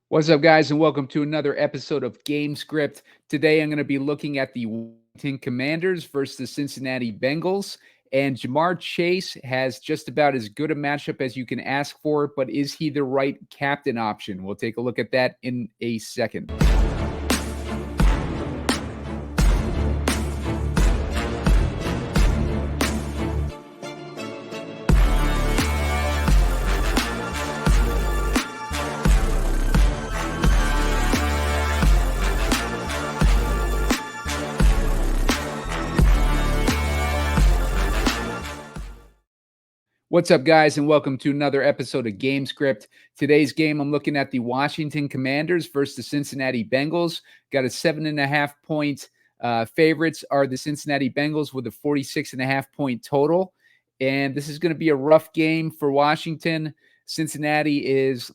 What's up, guys, and welcome to another episode of Gamescript. Today, I'm going to be looking at the Washington Commanders versus the Cincinnati Bengals. And Jamar Chase has just about as good a matchup as you can ask for, but is he the right captain option? We'll take a look at that in a second. What's up, guys, and welcome to another episode of Gamescript. Today's game, I'm looking at the Washington Commanders versus the Cincinnati Bengals. Got a 7.5-point favorites are the Cincinnati Bengals with a 46.5-point total. And this is going to be a rough game for Washington. Cincinnati is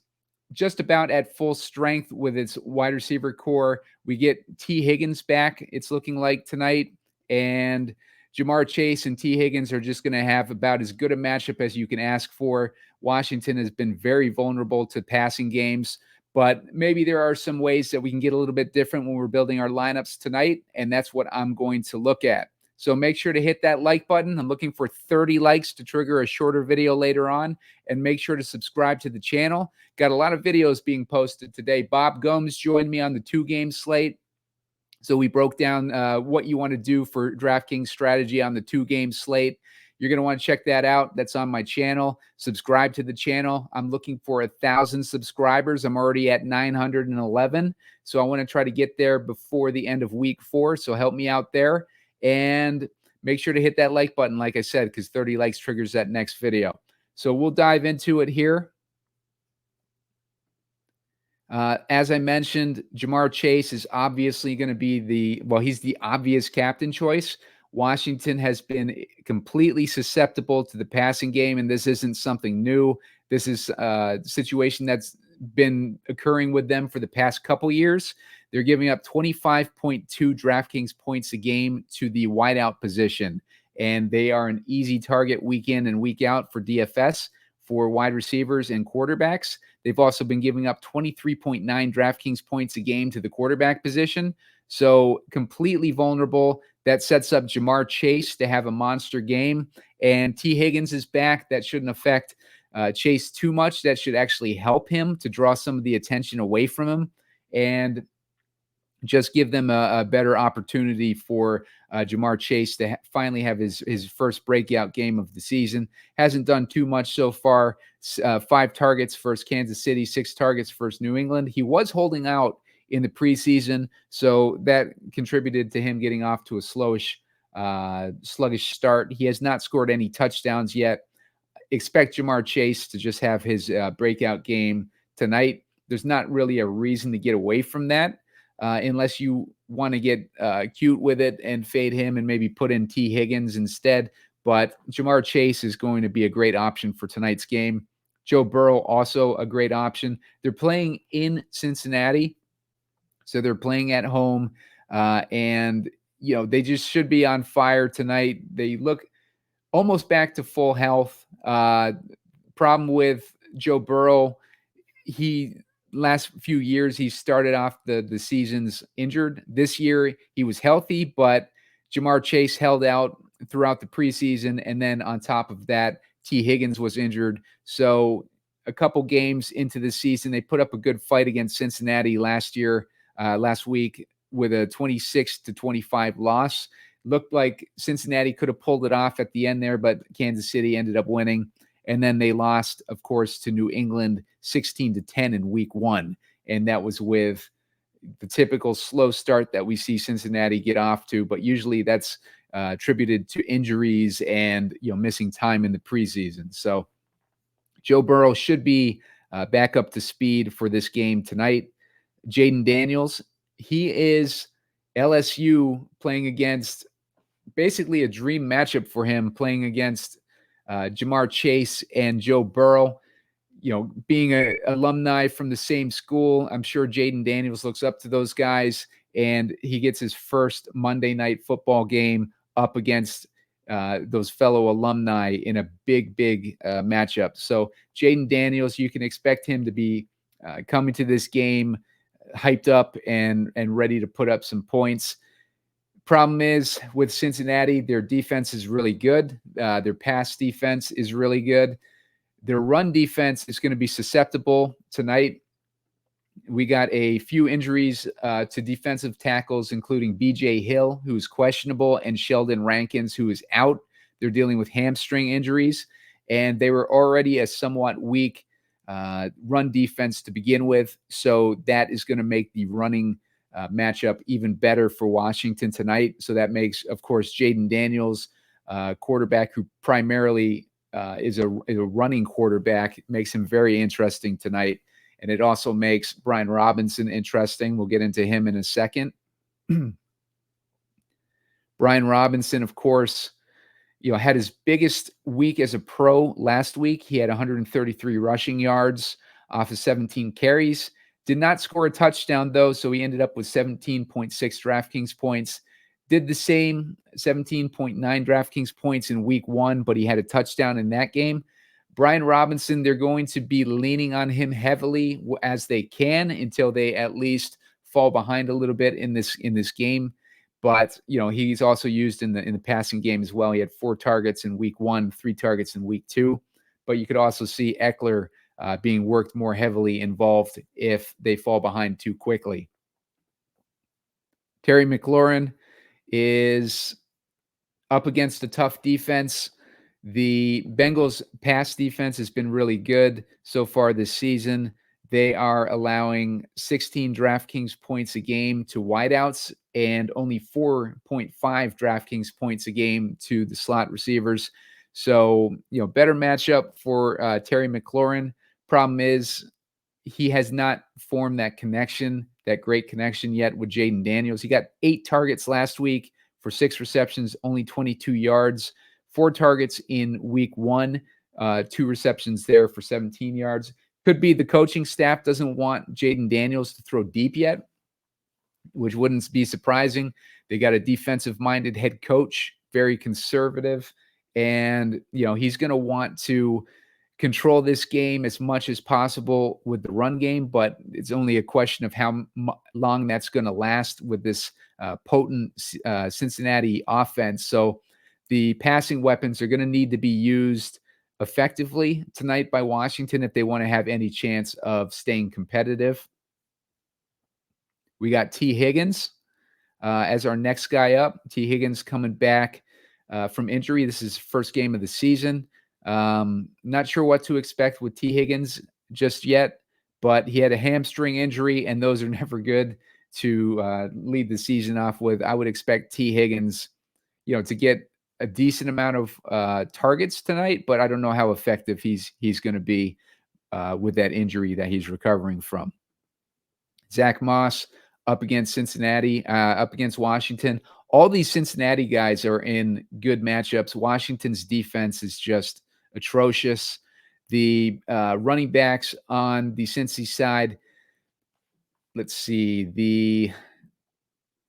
just about at full strength with its wide receiver core. We get Tee Higgins back, it's looking like tonight. And Jamar Chase and Tee Higgins are just going to have about as good a matchup as you can ask for. Washington has been very vulnerable to passing games, but maybe there are some ways that we can get a little bit different when we're building our lineups tonight, and that's what I'm going to look at. So make sure to hit that like button. I'm looking for 30 likes to trigger a shorter video later on, and make sure to subscribe to the channel. Got a lot of videos being posted today. Bob Gomes joined me on the 2-game slate. So we broke down what you want to do for DraftKings strategy on the 2-game slate. You're going to want to check that out. That's on my channel. Subscribe to the channel. I'm looking for 1,000 subscribers. I'm already at 911. So I want to try to get there before the end of week 4. So help me out there. And make sure to hit that like button, like I said, because 30 likes triggers that next video. So we'll dive into it here. As I mentioned, Jamar Chase is obviously going to be he's the obvious captain choice. Washington has been completely susceptible to the passing game, and this isn't something new. This is a situation that's been occurring with them for the past couple years. They're giving up 25.2 DraftKings points a game to the wideout position, and they are an easy target week in and week out for DFS for wide receivers and quarterbacks. They've also been giving up 23.9 DraftKings points a game to the quarterback position. So completely vulnerable. That sets up Jamar Chase to have a monster game. And Tee Higgins is back. That shouldn't affect Chase too much. That should actually help him to draw some of the attention away from him and just give them a better opportunity for Jamar Chase to finally have his first breakout game of the season. Hasn't done too much so far. 5 targets versus Kansas City, 6 targets versus New England. He was holding out in the preseason, so that contributed to him getting off to a sluggish start. He has not scored any touchdowns yet. Expect Jamar Chase to just have his breakout game tonight. There's not really a reason to get away from that. Unless you want to get cute with it and fade him and maybe put in Tee Higgins instead. But Jamar Chase is going to be a great option for tonight's game. Joe Burrow, also a great option. They're playing in Cincinnati, so they're playing at home. And, they just should be on fire tonight. They look almost back to full health. Problem with Joe Burrow, last few years, he started off the seasons injured. This year, he was healthy, but Jamar Chase held out throughout the preseason. And then on top of that, Tee Higgins was injured. So a couple games into the season, they put up a good fight against Cincinnati last week with a 26-25 loss. Looked like Cincinnati could have pulled it off at the end there, but Kansas City ended up winning. And then they lost, of course, to New England 16-10 in week 1. And that was with the typical slow start that we see Cincinnati get off to. But usually that's attributed to injuries and missing time in the preseason. So Joe Burrow should be back up to speed for this game tonight. Jaden Daniels, he is LSU playing against basically a dream matchup for him, playing against Jamar Chase and Joe Burrow. Being an alumni from the same school, I'm sure Jaden Daniels looks up to those guys, and he gets his first Monday Night Football game up against those fellow alumni in a big matchup. So Jaden Daniels, you can expect him to be coming to this game hyped up and ready to put up some points. Problem is with Cincinnati, their defense is really good. Their pass defense is really good. Their run defense is going to be susceptible tonight. We got a few injuries to defensive tackles, including B.J. Hill, who's questionable, and Sheldon Rankins, who is out. They're dealing with hamstring injuries, and they were already a somewhat weak run defense to begin with. So that is going to make the running matchup even better for Washington tonight. So that makes, of course, Jaden Daniels, quarterback who primarily is a running quarterback, makes him very interesting tonight. And it also makes Brian Robinson interesting. We'll get into him in a second. Brian Robinson, of course, had his biggest week as a pro last week. He had 133 rushing yards off of 17 carries. Did not score a touchdown, though, so he ended up with 17.6 DraftKings points. Did the same 17.9 DraftKings points in week 1, but he had a touchdown in that game. Brian Robinson, they're going to be leaning on him heavily as they can until they at least fall behind a little bit in this game. But he's also used in the passing game as well. He had 4 targets in week 1, 3 targets in week 2. But you could also see Eckler being worked more heavily involved if they fall behind too quickly. Terry McLaurin is up against a tough defense. The Bengals pass defense has been really good so far this season. They are allowing 16 DraftKings points a game to wideouts and only 4.5 DraftKings points a game to the slot receivers. So, better matchup for Terry McLaurin. Problem is he has not formed that great connection yet with Jaden Daniels. He got 8 targets last week for 6 receptions, only 22 yards. 4 targets in week 1, 2 receptions there for 17 yards. Could be the coaching staff doesn't want Jaden Daniels to throw deep yet, which wouldn't be surprising. They got a defensive-minded head coach, very conservative, and he's going to want to control this game as much as possible with the run game, but it's only a question of how long that's going to last with this potent Cincinnati offense. So the passing weapons are going to need to be used effectively tonight by Washington if they want to have any chance of staying competitive. We got Tee Higgins as our next guy up. Tee Higgins coming back from injury. This is first game of the season. Not sure what to expect with Tee Higgins just yet, but he had a hamstring injury, and those are never good to lead the season off with. I would expect Tee Higgins, to get a decent amount of targets tonight, but I don't know how effective he's going to be with that injury that he's recovering from. Zach Moss up against Cincinnati, up against Washington. All these Cincinnati guys are in good matchups. Washington's defense is just atrocious. The running backs on the Cincy side, let's see, the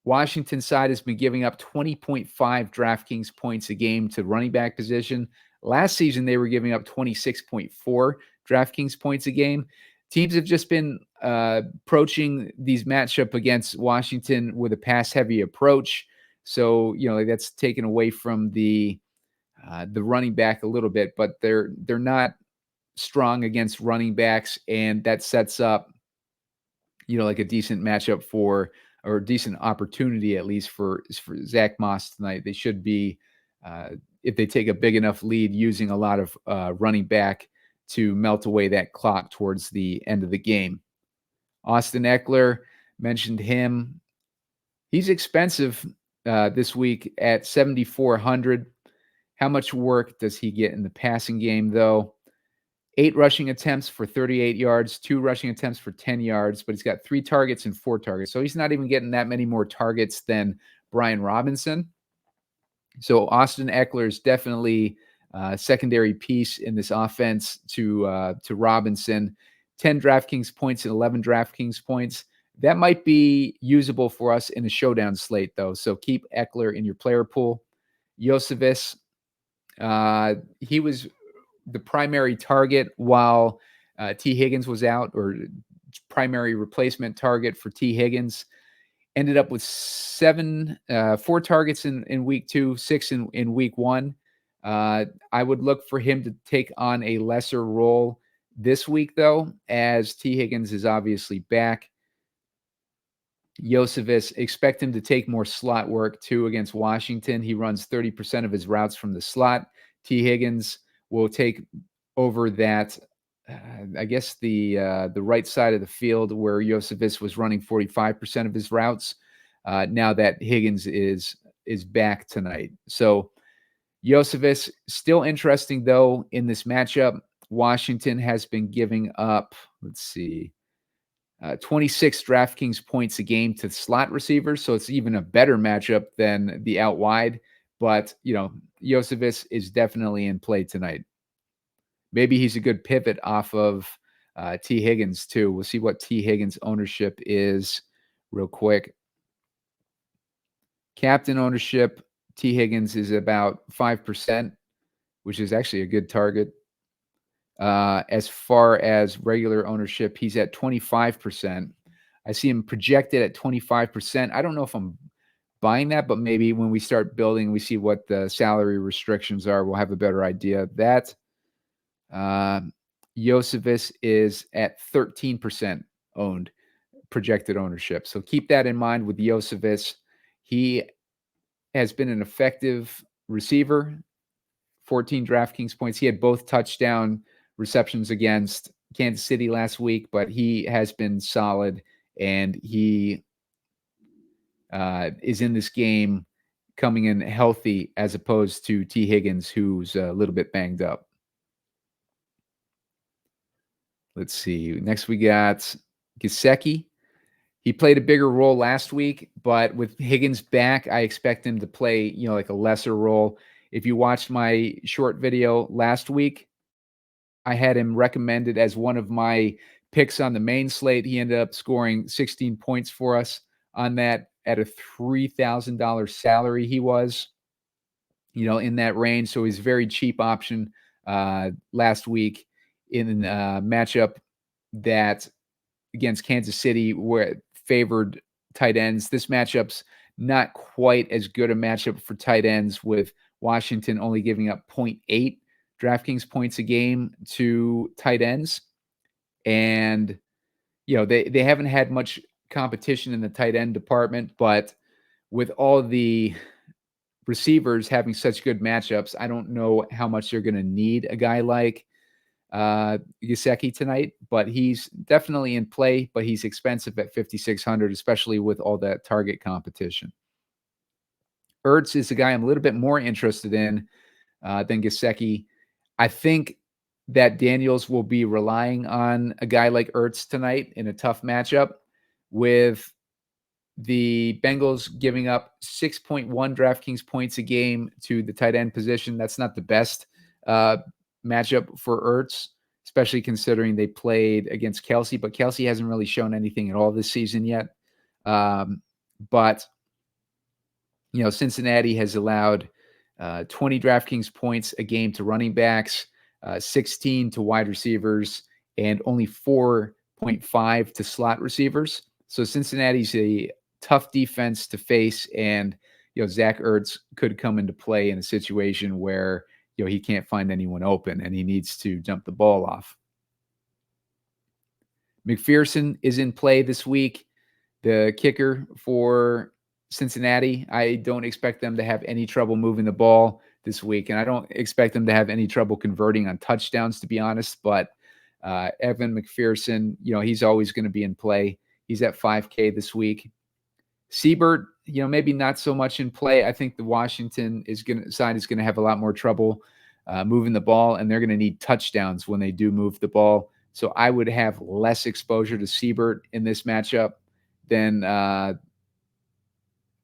Washington side has been giving up 20.5 DraftKings points a game to running back position. Last season, they were giving up 26.4 DraftKings points a game. Teams have just been approaching these matchup against Washington with a pass-heavy approach. So, that's taken away from the running back a little bit, but they're not strong against running backs, and that sets up, like a decent matchup or a decent opportunity at least for Zach Moss tonight. They should be, if they take a big enough lead, using a lot of running back to melt away that clock towards the end of the game. Austin Eckler, mentioned him. He's expensive this week at 7,400. How much work does he get in the passing game, though? 8 rushing attempts for 38 yards, 2 rushing attempts for 10 yards, but he's got 3 targets and 4 targets. So he's not even getting that many more targets than Brian Robinson. So Austin Eckler is definitely a secondary piece in this offense to Robinson. 10 DraftKings points and 11 DraftKings points. That might be usable for us in a showdown slate, though. So keep Eckler in your player pool. Josephus, he was the primary target while Tee Higgins was out, or primary replacement target for Tee Higgins. Ended up with 4 targets in week 2, 6 in week 1. I would look for him to take on a lesser role this week, though, as Tee Higgins is obviously back. Josephus, expect him to take more slot work too against Washington. He runs 30% of his routes from the slot. Tee Higgins will take over that, I guess the right side of the field where Josephus was running 45% of his routes. Now that Higgins is back tonight, so Josephus still interesting though in this matchup. Washington has been giving up, let's see, 26 DraftKings points a game to slot receivers. So it's even a better matchup than the out wide. But, Josephus is definitely in play tonight. Maybe he's a good pivot off of Tee Higgins too. We'll see what Tee Higgins ownership is real quick. Captain ownership, Tee Higgins is about 5%, which is actually a good target. As far as regular ownership, he's at 25%. I see him projected at 25%. I don't know if I'm buying that, but maybe when we start building, we see what the salary restrictions are, we'll have a better idea of that. Josephus is at 13% owned, projected ownership. So keep that in mind with Josephus. He has been an effective receiver, 14 DraftKings points. He had both touchdown receptions against Kansas City last week, but he has been solid, and he is in this game coming in healthy as opposed to Tee Higgins, who's a little bit banged up. Let's see. Next we got Gesicki. He played a bigger role last week, but with Higgins back, I expect him to play, like a lesser role. If you watched my short video last week, I had him recommended as one of my picks on the main slate. He ended up scoring 16 points for us on that at a $3,000 salary. He was, in that range. So he's a very cheap option last week in a matchup that against Kansas City where it favored tight ends. This matchup's not quite as good a matchup for tight ends, with Washington only giving up 0.8 DraftKings points a game to tight ends. And, they haven't had much competition in the tight end department, but with all the receivers having such good matchups, I don't know how much they're going to need a guy like Gesicki tonight, but he's definitely in play, but he's expensive at 5,600, especially with all that target competition. Ertz is a guy I'm a little bit more interested in than Gesicki. I think that Daniels will be relying on a guy like Ertz tonight in a tough matchup, with the Bengals giving up 6.1 DraftKings points a game to the tight end position. That's not the best matchup for Ertz, especially considering they played against Kelsey, but Kelsey hasn't really shown anything at all this season yet. But Cincinnati has allowed 20 DraftKings points a game to running backs, 16 to wide receivers, and only 4.5 to slot receivers. So Cincinnati's a tough defense to face, and Zach Ertz could come into play in a situation where he can't find anyone open and he needs to jump the ball off. McPherson is in play this week, the kicker for Cincinnati. I don't expect them to have any trouble moving the ball this week, and I don't expect them to have any trouble converting on touchdowns, to be honest. But Evan McPherson, he's always going to be in play. He's at 5K this week. Siebert, maybe not so much in play. I think the Washington side is going to have a lot more trouble moving the ball, and they're going to need touchdowns when they do move the ball. So I would have less exposure to Siebert in this matchup than I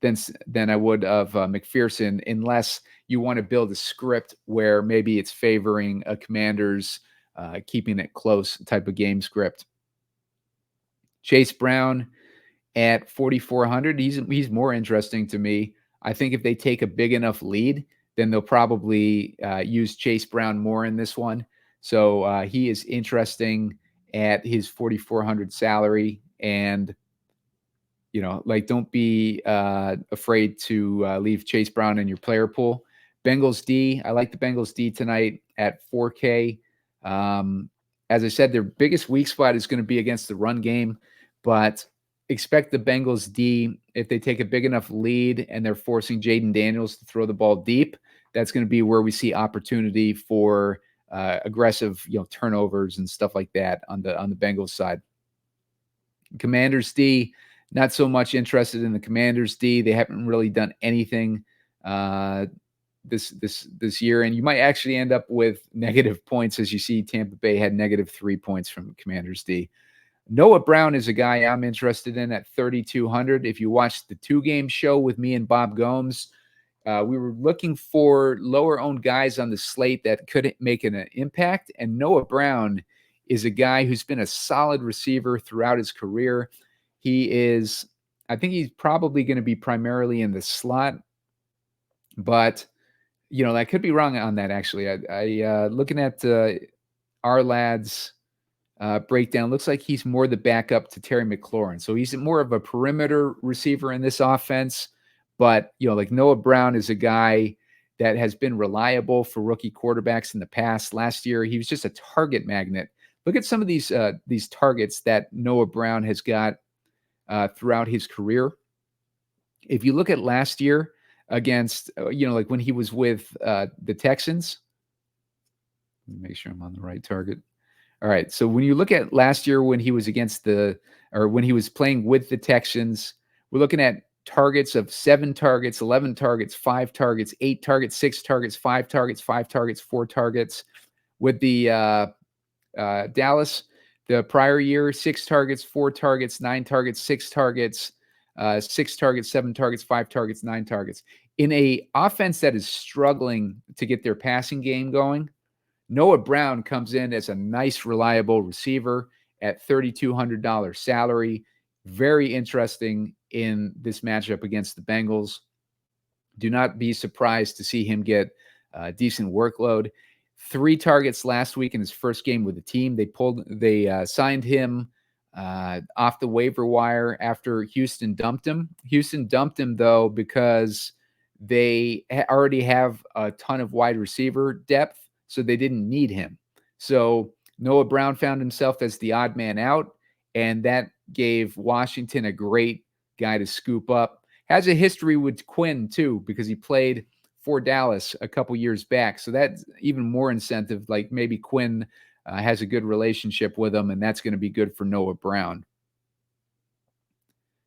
would of McPherson, unless you want to build a script where maybe it's favoring a Commanders keeping it close type of game script. Chase Brown at 4,400, he's more interesting to me. I think if they take a big enough lead, then they'll probably use Chase Brown more in this one. So he is interesting at his 4,400 salary. And, don't be afraid to leave Chase Brown in your player pool. Bengals D, I like the Bengals D tonight at 4K. As I said, their biggest weak spot is going to be against the run game, but expect the Bengals D, if they take a big enough lead and they're forcing Jaden Daniels to throw the ball deep, that's going to be where we see opportunity for aggressive, turnovers and stuff like that on the Bengals side. Commanders D, not so much interested in the Commanders D. They haven't really done anything this year, and you might actually end up with negative points, as you see Tampa Bay had -3 points from Commanders D. Noah Brown is a guy I'm interested in at 3,200. If you watched the 2-game show with me and Bob Gomes, we were looking for lower-owned guys on the slate that could make an impact, and Noah Brown is a guy who's been a solid receiver throughout his career. I think he's probably going to be primarily in the slot, but I could be wrong on that. Actually, I looking at our lad's breakdown, looks like he's more the backup to Terry McLaurin, so he's more of a perimeter receiver in this offense. But like Noah Brown is a guy that has been reliable for rookie quarterbacks in the past. Last year, he was just a target magnet. Look at some of these targets that Noah Brown has got throughout his career. If you look at last year against, like when he was with the Texans, let me make sure I'm on the right target. All right. So when you look at last year when he was when he was playing with the Texans, we're looking at targets of 7 targets, 11 targets, 5 targets, 8 targets, 6 targets, 5 targets, 5 targets, 4 targets. With the Dallas, the prior year, 6 targets, 4 targets, 9 targets, 6 targets, 6 targets, 7 targets, 5 targets, 9 targets. In a offense that is struggling to get their passing game going, Noah Brown comes in as a nice, reliable receiver at $3,200 salary. Very interesting in this matchup against the Bengals. Do not be surprised to see him get a decent workload. 3 targets last week in his first game with the team. They signed him off the waiver wire after Houston dumped him. Houston dumped him, though, because they already have a ton of wide receiver depth, so they didn't need him. So Noah Brown found himself as the odd man out, and that gave Washington a great guy to scoop up. Has a history with Quinn, too, because he played for Dallas a couple years back. So that's even more incentive. Like maybe Quinn has a good relationship with him, and that's going to be good for Noah Brown.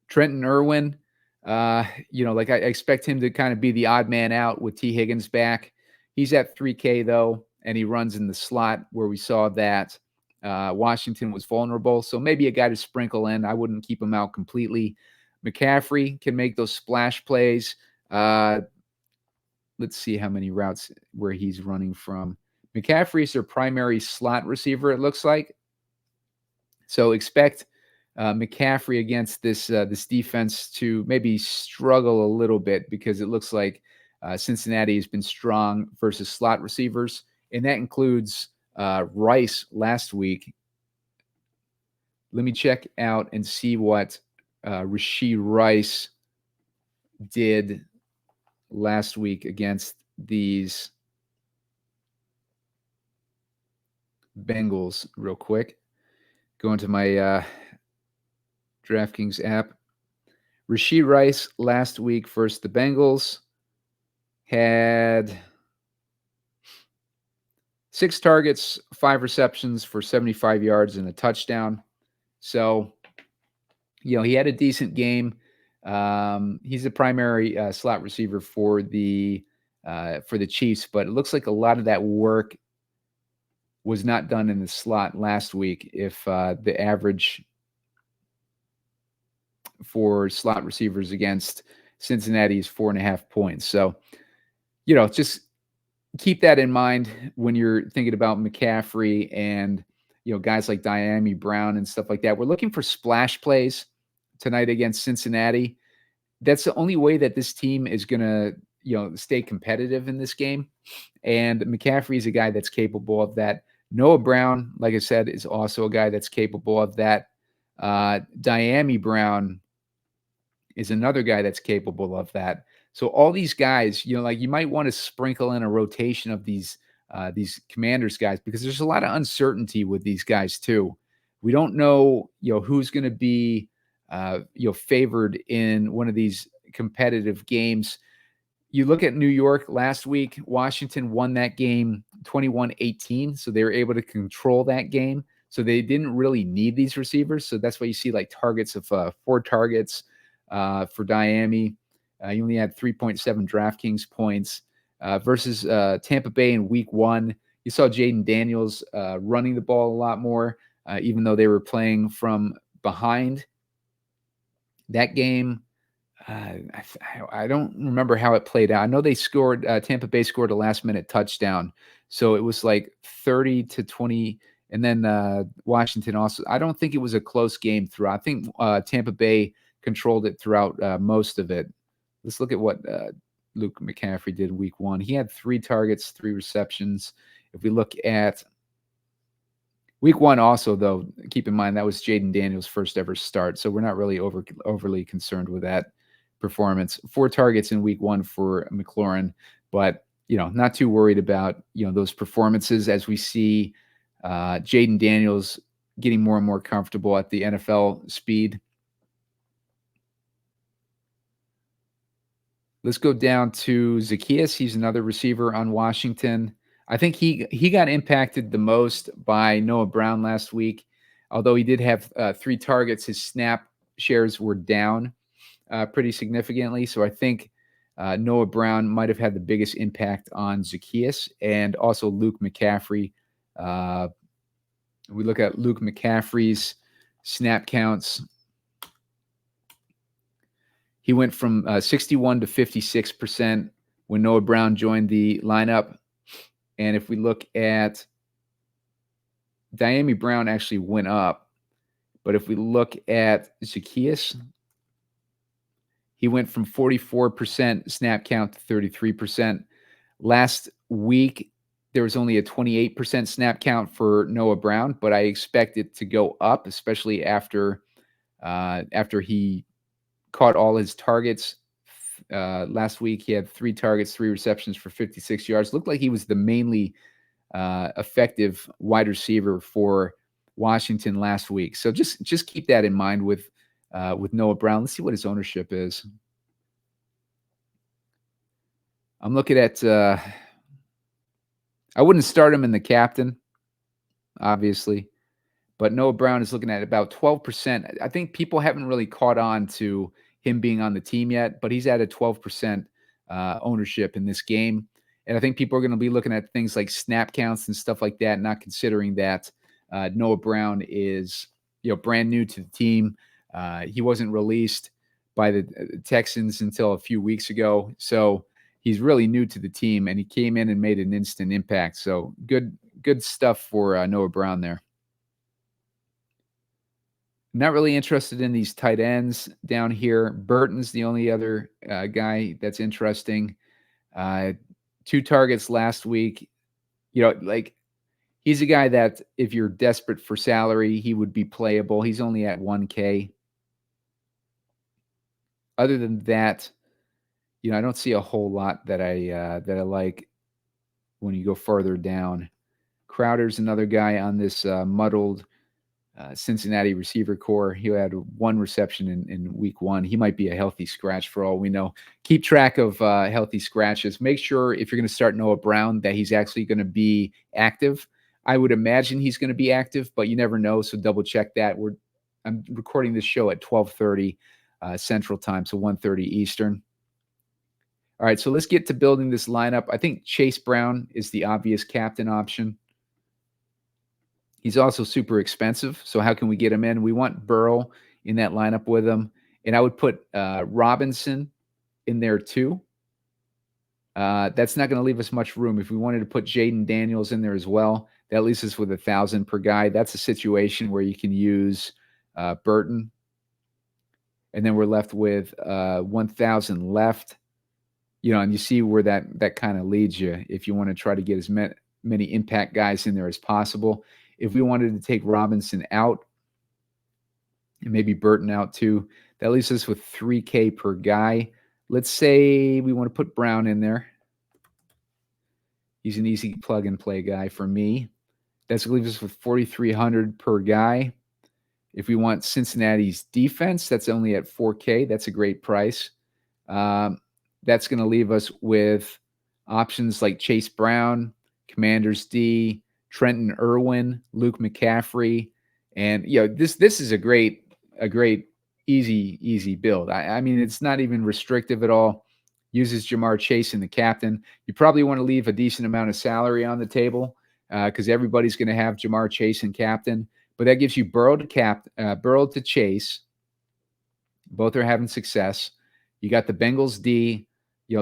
Trenton Irwin, like I expect him to kind of be the odd man out with Tee Higgins back. He's at 3K, though, and he runs in the slot where we saw that Washington was vulnerable. So maybe a guy to sprinkle in. I wouldn't keep him out completely. McCaffrey can make those splash plays. Let's see how many routes where he's running from. McCaffrey is their primary slot receiver, it looks like. So expect McCaffrey against this defense to maybe struggle a little bit, because it looks like Cincinnati has been strong versus slot receivers, and that includes Rice last week. Let me check out and see what Rashee Rice did last week against these Bengals real quick. Go into my DraftKings app. Rashee Rice last week versus the Bengals had 6 targets, 5 receptions for 75 yards and a touchdown. So, he had a decent game. He's the primary slot receiver for the Chiefs, but it looks like a lot of that work was not done in the slot last week. If the average for slot receivers against Cincinnati is 4.5 points. So, just keep that in mind when you're thinking about McCaffrey and, guys like Diami Brown and stuff like that. We're looking for splash plays tonight against Cincinnati. That's the only way that this team is going to, stay competitive in this game. And McCaffrey is a guy that's capable of that. Noah Brown, like I said, is also a guy that's capable of that. Diami Brown is another guy that's capable of that. So all these guys, like you might want to sprinkle in a rotation of these Commanders guys because there's a lot of uncertainty with these guys too. We don't know, who's going to be, favored in one of these competitive games. You look at New York last week, Washington won that game 21-18, so they were able to control that game. So they didn't really need these receivers. So that's why you see like targets of 4 targets for Diami. You only had 3.7 DraftKings points versus Tampa Bay in week 1. You saw Jaden Daniels running the ball a lot more, even though they were playing from behind. That game, I don't remember how it played out. I know they scored. Tampa Bay scored a last-minute touchdown, so it was like 30-20. And then Washington also. I don't think it was a close game throughout. I think Tampa Bay controlled it throughout most of it. Let's look at what Luke McCaffrey did week 1. He had 3 targets, 3 receptions. If we look at week 1 also, though, keep in mind that was Jaden Daniels' first ever start, so we're not really overly concerned with that performance. 4 targets in week 1 for McLaurin, but not too worried about those performances as we see Jaden Daniels getting more and more comfortable at the NFL speed. Let's go down to Zacchaeus. He's another receiver on Washington. I think he got impacted the most by Noah Brown last week. Although he did have 3 targets, his snap shares were down pretty significantly. So I think Noah Brown might have had the biggest impact on Zacchaeus and also Luke McCaffrey. We look at Luke McCaffrey's snap counts. He went from 61 to 56% when Noah Brown joined the lineup. And if we look at Diami Brown actually went up. But if we look at Zacchaeus, he went from 44% snap count to 33%. Last week, there was only a 28% snap count for Noah Brown, but I expect it to go up, especially after he caught all his targets. Last week, he had 3 targets, 3 receptions for 56 yards. Looked like he was the mainly effective wide receiver for Washington last week. So just keep that in mind with Noah Brown. Let's see what his ownership is. I'm looking at I wouldn't start him in the captain, obviously, but Noah Brown is looking at about 12%. I think people haven't really caught on to him being on the team yet, but he's at a 12% ownership in this game. And I think people are going to be looking at things like snap counts and stuff like that, not considering that Noah Brown is brand new to the team. He wasn't released by the Texans until a few weeks ago. So he's really new to the team, and he came in and made an instant impact. So good stuff for Noah Brown there. Not really interested in these tight ends down here. Burton's the only other guy that's interesting. 2 targets last week. He's a guy that if you're desperate for salary, he would be playable. He's only at 1K. Other than that, I don't see a whole lot that I like when you go further down. Crowder's another guy on this muddled Cincinnati receiver core. He had 1 reception in week 1. He might be a healthy scratch for all we know. Keep track of healthy scratches. Make sure if you're going to start Noah Brown that he's actually going to be active. I would imagine he's going to be active, but you never know, so double check that. I'm recording this show at 12:30 Central Time, so 1:30 Eastern. All right, so let's get to building this lineup. I think Chase Brown is the obvious captain option. He's also super expensive, so how can we get him in? We want Burrow in that lineup with him, and I would put Robinson in there too. That's not going to leave us much room. If we wanted to put Jaden Daniels in there as well, that leaves us with 1,000 per guy. That's a situation where you can use Burton, and then we're left with 1,000 left. And you see where that kind of leads you if you want to try to get many impact guys in there as possible. If we wanted to take Robinson out and maybe Burton out too, that leaves us with 3K per guy. Let's say we want to put Brown in there. He's an easy plug and play guy for me. That's going to leave us with 4,300 per guy. If we want Cincinnati's defense, that's only at 4K. That's a great price. That's going to leave us with options like Chase Brown, Commanders D, Trenton Irwin, Luke McCaffrey, and this is a great easy build. I mean, it's not even restrictive at all. Uses Jamar Chase in the captain. You probably want to leave a decent amount of salary on the table because everybody's going to have Jamar Chase in captain. But that gives you Burrow to Chase. Both are having success. You got the Bengals D,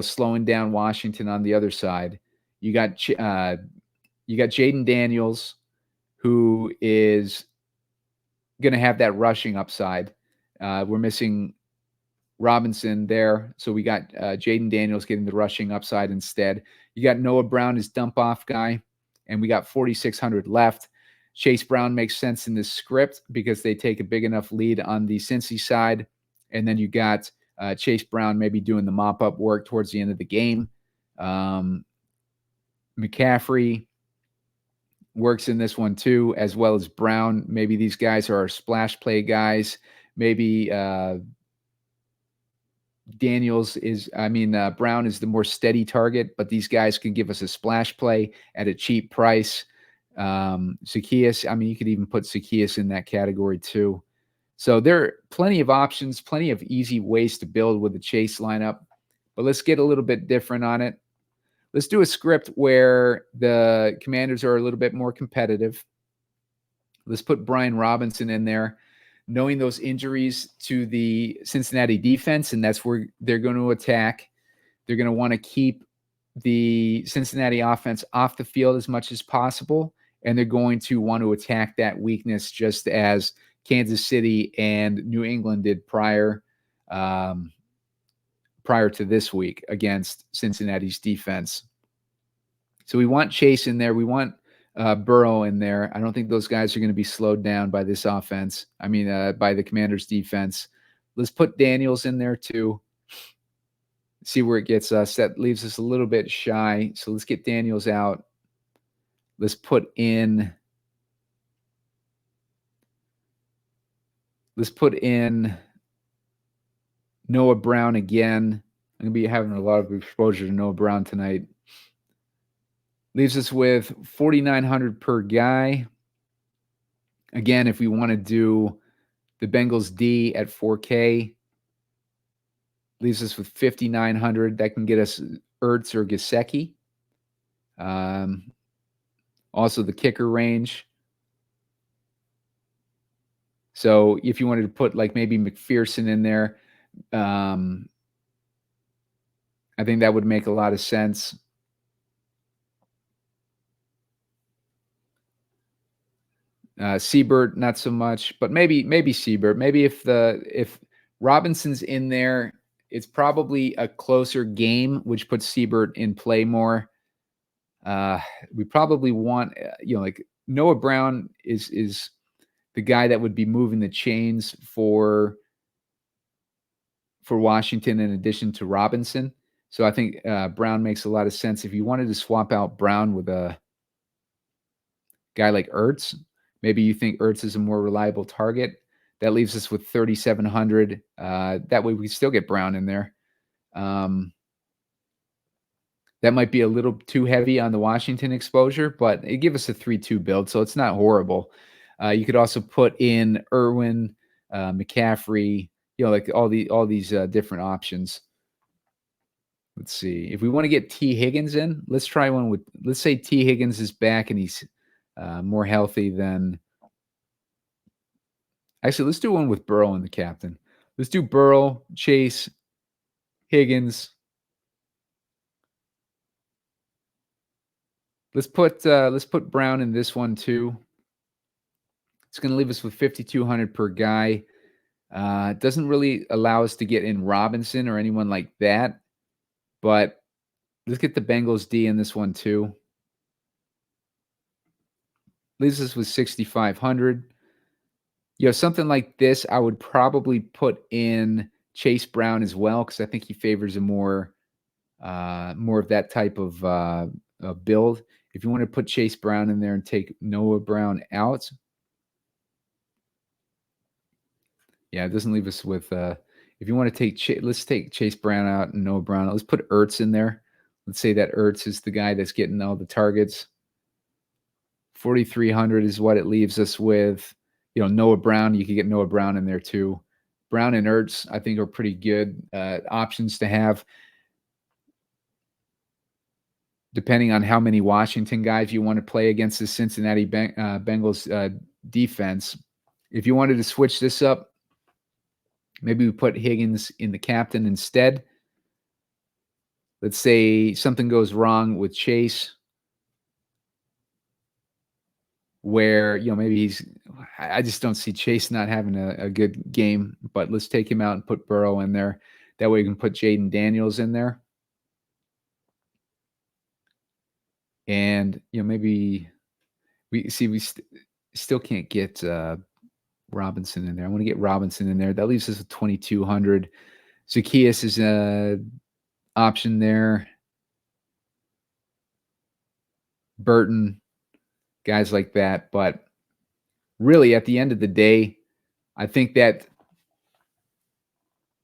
slowing down Washington on the other side. You got Jaden Daniels, who is going to have that rushing upside. We're missing Robinson there, so we got Jaden Daniels getting the rushing upside instead. You got Noah Brown as dump off guy, and we got 4,600 left. Chase Brown makes sense in this script because they take a big enough lead on the Cincy side. And then you got Chase Brown maybe doing the mop-up work towards the end of the game. McCaffrey works in this one too, as well as Brown. Maybe these guys are our splash play guys. Maybe Brown is the more steady target, but these guys can give us a splash play at a cheap price. Zacchaeus, you could even put Zacchaeus in that category too. So there are plenty of options, plenty of easy ways to build with the Chase lineup, but let's get a little bit different on it. Let's do a script where the Commanders are a little bit more competitive. Let's put Brian Robinson in there, knowing those injuries to the Cincinnati defense, and that's where they're going to attack. They're going to want to keep the Cincinnati offense off the field as much as possible, and they're going to want to attack that weakness just as Kansas City and New England did prior to this week against Cincinnati's defense. So we want Chase in there. We want Burrow in there. I don't think those guys are going to be slowed down by this offense. By the Commanders' defense. Let's put Daniels in there too. See where it gets us. That leaves us a little bit shy. So let's get Daniels out. Let's put in Noah Brown again. I'm going to be having a lot of exposure to Noah Brown tonight. Leaves us with 4,900 per guy. Again, if we want to do the Bengals D at 4K, leaves us with 5,900. That can get us Ertz or Gesicki. Also the kicker range. So if you wanted to put like maybe McPherson in there, I think that would make a lot of sense. Siebert, not so much, but maybe Siebert. Maybe if Robinson's in there, it's probably a closer game, which puts Siebert in play more. We probably want, like Noah Brown is the guy that would be moving the chains for Washington in addition to Robinson. So I think Brown makes a lot of sense. If you wanted to swap out Brown with a guy like Ertz, maybe you think Ertz is a more reliable target. That leaves us with 3,700. That way we still get Brown in there. That might be a little too heavy on the Washington exposure, but it gives us a 3-2 build, so it's not horrible. You could also put in Irwin, McCaffrey, like all these different options. Let's see. If we want to get Tee Higgins in, let's try one with, let's say Tee Higgins is back and he's more healthy than. Actually, let's do one with Burrow and the captain. Let's do Burrow, Chase, Higgins. Let's put Brown in this one too. It's going to leave us with 5,200 per guy. It doesn't really allow us to get in Robinson or anyone like that, but let's get the Bengals D in this one too. Leaves us with 6,500. Something like this, I would probably put in Chase Brown as well because I think he favors a more of that type of build. If you want to put Chase Brown in there and take Noah Brown out, yeah, it doesn't leave us with. If you want to take, let's take Chase Brown out and Noah Brown. Let's put Ertz in there. Let's say that Ertz is the guy that's getting all the targets. 4,300 is what it leaves us with. Noah Brown. You could get Noah Brown in there too. Brown and Ertz, I think, are pretty good options to have, depending on how many Washington guys you want to play against the Cincinnati Bengals defense. If you wanted to switch this up, maybe we put Higgins in the captain instead. Let's say something goes wrong with Chase, where, maybe I just don't see Chase not having a good game, but let's take him out and put Burrow in there. That way we can put Jaden Daniels in there. And, maybe we still can't get Robinson in there. I want to get Robinson in there. That leaves us with 2,200. Zacchaeus is an option there. Burton, guys like that. But really, at the end of the day, I think that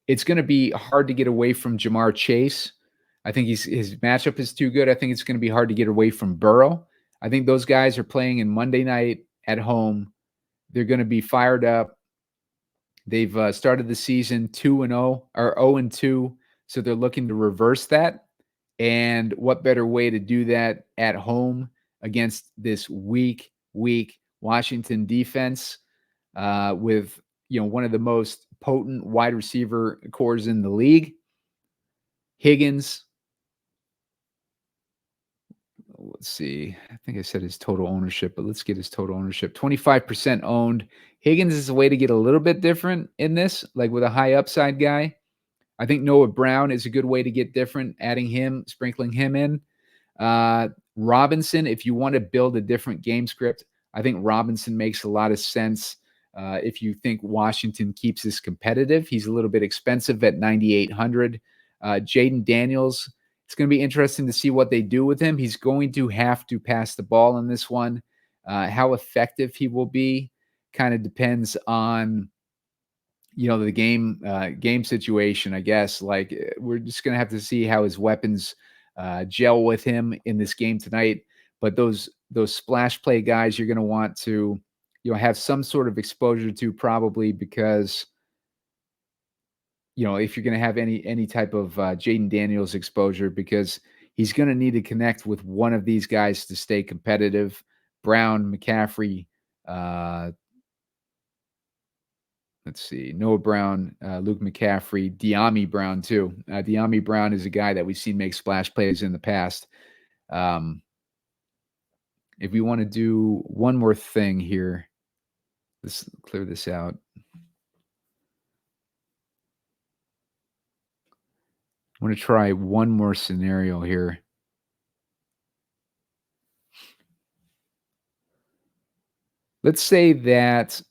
it's going to be hard to get away from Jamar Chase. I think his matchup is too good. I think it's going to be hard to get away from Burrow. I think those guys are playing in Monday night at home. They're going to be fired up. They've started the season 2-0 or 0-2, so they're looking to reverse that. And what better way to do that at home against this weak Washington defense with one of the most potent wide receiver cores in the league. Higgins. Let's see. I think I said his total ownership, but let's get his total ownership. 25% owned. Higgins is a way to get a little bit different in this, like with a high upside guy. I think Noah Brown is a good way to get different, adding him, sprinkling him in. Robinson, if you want to build a different game script, I think Robinson makes a lot of sense. If you think Washington keeps this competitive, he's a little bit expensive at 9,800. Jaden Daniels, it's going to be interesting to see what they do with him. He's going to have to pass the ball in this one. How effective he will be kind of depends on the game situation, I guess. Like, we're just going to have to see how his weapons gel with him in this game tonight. But those splash play guys, you're going to want to have some sort of exposure to, probably, because if you're going to have any type of Jaden Daniels exposure, because he's going to need to connect with one of these guys to stay competitive. Brown, McCaffrey, let's see, Noah Brown, Luke McCaffrey, De'Ami Brown too. De'Ami Brown is a guy that we've seen make splash plays in the past. If we want to do one more thing here, let's clear this out. I want to try one more scenario here. Let's say that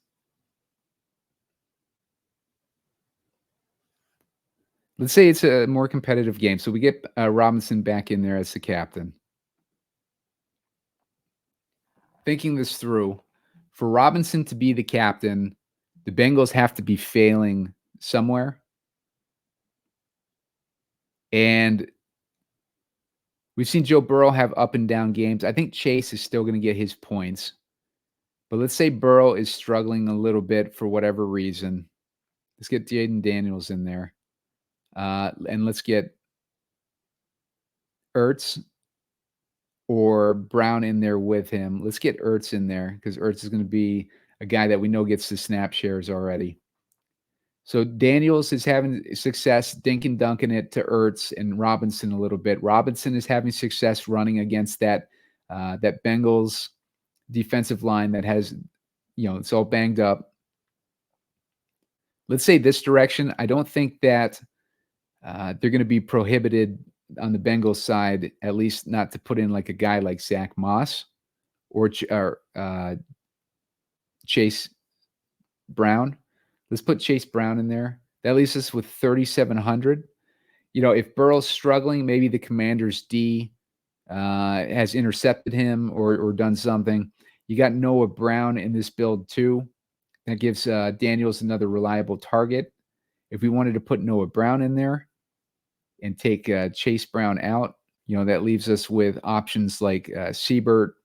it's a more competitive game. So we get Robinson back in there as the captain. Thinking this through, for Robinson to be the captain, the Bengals have to be failing somewhere. And we've seen Joe Burrow have up and down games. I think Chase is still going to get his points. But let's say Burrow is struggling a little bit for whatever reason. Let's get Jaden Daniels in there. And let's get Ertz or Brown in there with him. Let's get Ertz in there because Ertz is going to be a guy that we know gets the snap shares already. So Daniels is having success dink and dunking it to Ertz and Robinson a little bit. Robinson is having success running against that Bengals defensive line that has, it's all banged up. Let's say this direction. I don't think that they're going to be prohibited on the Bengals side, at least not to put in like a guy like Zach Moss or Chase Brown. Let's put Chase Brown in there. That leaves us with 3,700. If Burrow's struggling, maybe the Commanders D has intercepted him or done something. You got Noah Brown in this build too. That gives Daniels another reliable target. If we wanted to put Noah Brown in there and take Chase Brown out, that leaves us with options like Siebert.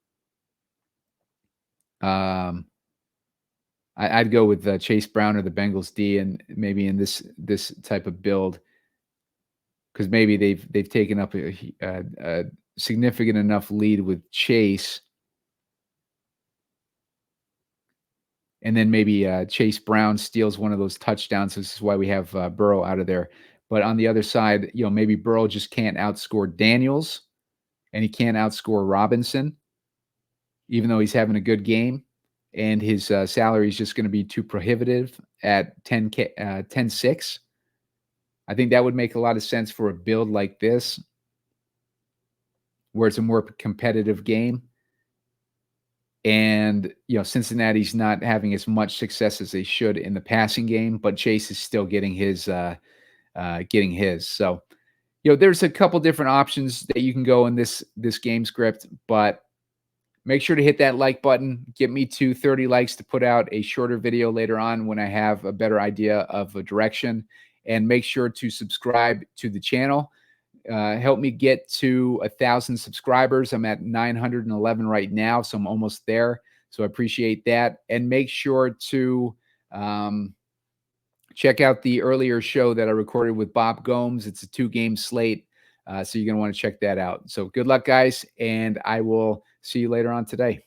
I'd go with Chase Brown or the Bengals D, and maybe in this type of build, because maybe they've taken up a significant enough lead with Chase, and then maybe Chase Brown steals one of those touchdowns. This is why we have Burrow out of there. But on the other side, maybe Burrow just can't outscore Daniels, and he can't outscore Robinson, even though he's having a good game. And his salary is just going to be too prohibitive at 10-6. I think that would make a lot of sense for a build like this, where it's a more competitive game. And, Cincinnati's not having as much success as they should in the passing game, but Chase is still getting his. So, there's a couple different options that you can go in this game script, but make sure to hit that like button. Get me to 30 likes to put out a shorter video later on when I have a better idea of a direction. And make sure to subscribe to the channel. Help me get to 1,000 subscribers. I'm at 911 right now, so I'm almost there. So I appreciate that. And make sure to check out the earlier show that I recorded with Bob Gomes. It's a 2-game slate. So you're going to want to check that out. So good luck, guys, and I will see you later on today.